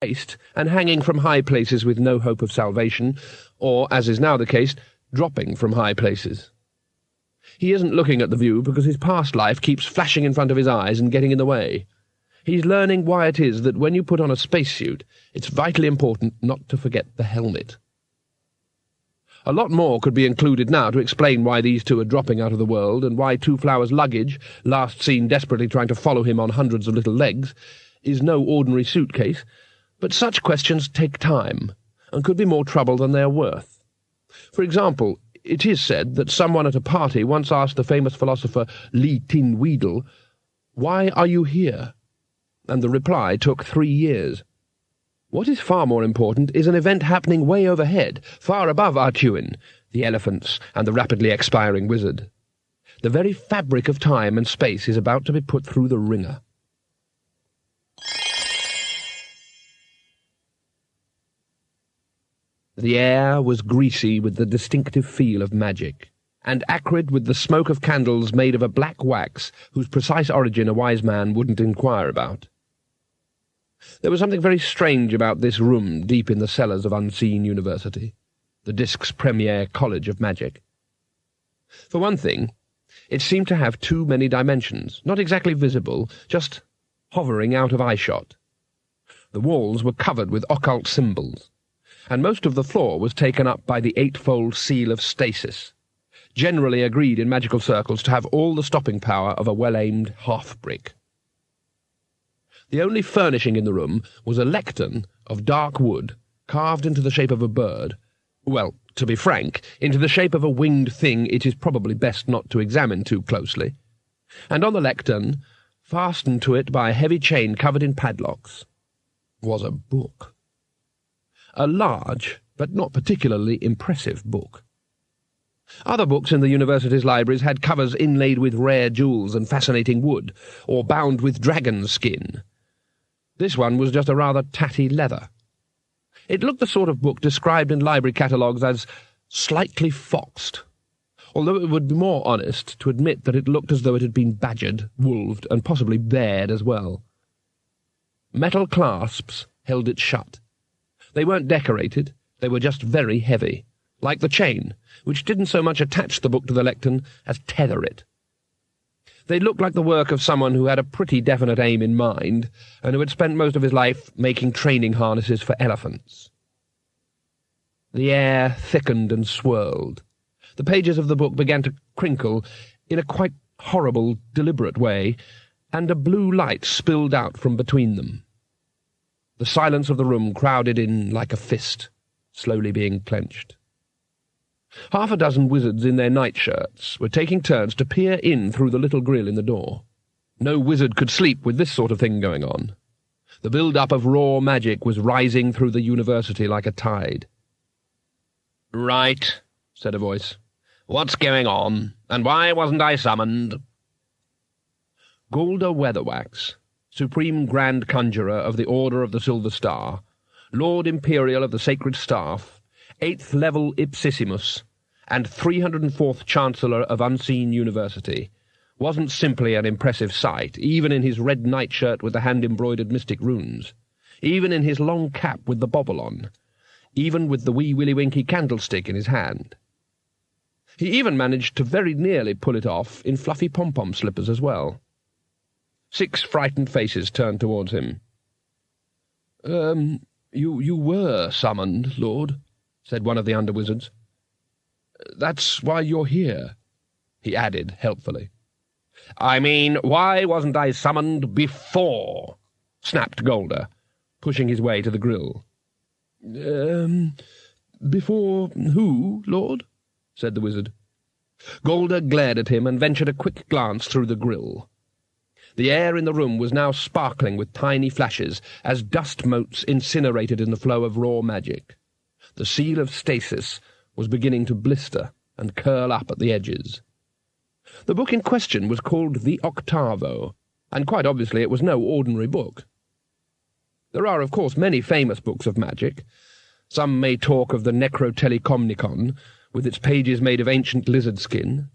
waist and hanging from high places with no hope of salvation, or, as is now the case, dropping from high places. He isn't looking at the view because his past life keeps flashing in front of his eyes and getting in the way. He's learning why it is that when you put on a spacesuit, it's vitally important not to forget the helmet. A lot more could be included now to explain why these two are dropping out of the world, and why Two Flowers' luggage, last seen desperately trying to follow him on hundreds of little legs, is no ordinary suitcase, but such questions take time, and could be more trouble than they are worth. For example, it is said that someone at a party once asked the famous philosopher Li Tin Weedle, "Why are you here?" And the reply took 3 years. What is far more important is an event happening way overhead, far above Artuin, the elephants, and the rapidly expiring wizard. The very fabric of time and space is about to be put through the wringer. The air was greasy with the distinctive feel of magic, and acrid with the smoke of candles made of a black wax whose precise origin a wise man wouldn't inquire about. There was something very strange about this room deep in the cellars of Unseen University, the Disk's premier college of magic. For one thing, it seemed to have too many dimensions, not exactly visible, just hovering out of eyeshot. The walls were covered with occult symbols, and most of the floor was taken up by the eightfold seal of stasis, generally agreed in magical circles to have all the stopping power of a well-aimed half-brick. The only furnishing in the room was a lectern of dark wood, carved into the shape of a bird. Well, to be frank, into the shape of a winged thing it is probably best not to examine too closely. And on the lectern, fastened to it by a heavy chain covered in padlocks, was a book. A large, but not particularly impressive book. Other books in the university's libraries had covers inlaid with rare jewels and fascinating wood, or bound with dragon skin. This one was just a rather tatty leather. It looked the sort of book described in library catalogues as slightly foxed, although it would be more honest to admit that it looked as though it had been badgered, wolved, and possibly bared as well. Metal clasps held it shut. They weren't decorated, they were just very heavy, like the chain, which didn't so much attach the book to the lectern as tether it. They looked like the work of someone who had a pretty definite aim in mind, and who had spent most of his life making training harnesses for elephants. The air thickened and swirled. The pages of the book began to crinkle in a quite horrible, deliberate way, and a blue light spilled out from between them. The silence of the room crowded in like a fist, slowly being clenched. Half a dozen wizards in their nightshirts were taking turns to peer in through the little grill in the door. No wizard could sleep with this sort of thing going on. The build-up of raw magic was rising through the university like a tide. "Right," said a voice. "What's going on, and why wasn't I summoned?" Golda Weatherwax, Supreme Grand Conjurer of the Order of the Silver Star, Lord Imperial of the Sacred Staff, 8th Level Ipsissimus, and 304th Chancellor of Unseen University, wasn't simply an impressive sight, even in his red nightshirt with the hand-embroidered mystic runes, even in his long cap with the bobble on, even with the wee Willy-Winky candlestick in his hand. He even managed to very nearly pull it off in fluffy pom-pom slippers as well. 6 frightened faces turned towards him. You were summoned, Lord," said one of the under-wizards. "That's why you're here," he added helpfully. "I mean, why wasn't I summoned before?" snapped Golda, pushing his way to the grill. Before who, Lord?" said the wizard. Golda glared at him and ventured a quick glance through the grill. The air in the room was now sparkling with tiny flashes, as dust motes incinerated in the flow of raw magic. The seal of stasis was beginning to blister and curl up at the edges. The book in question was called The Octavo, and quite obviously it was no ordinary book. There are, of course, many famous books of magic. Some may talk of the Necrotelecomnicon, with its pages made of ancient lizard skin.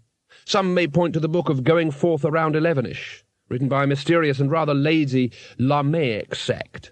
Some may point to the book of Going Forth Around 11ish, written by a mysterious and rather lazy Lamaic sect.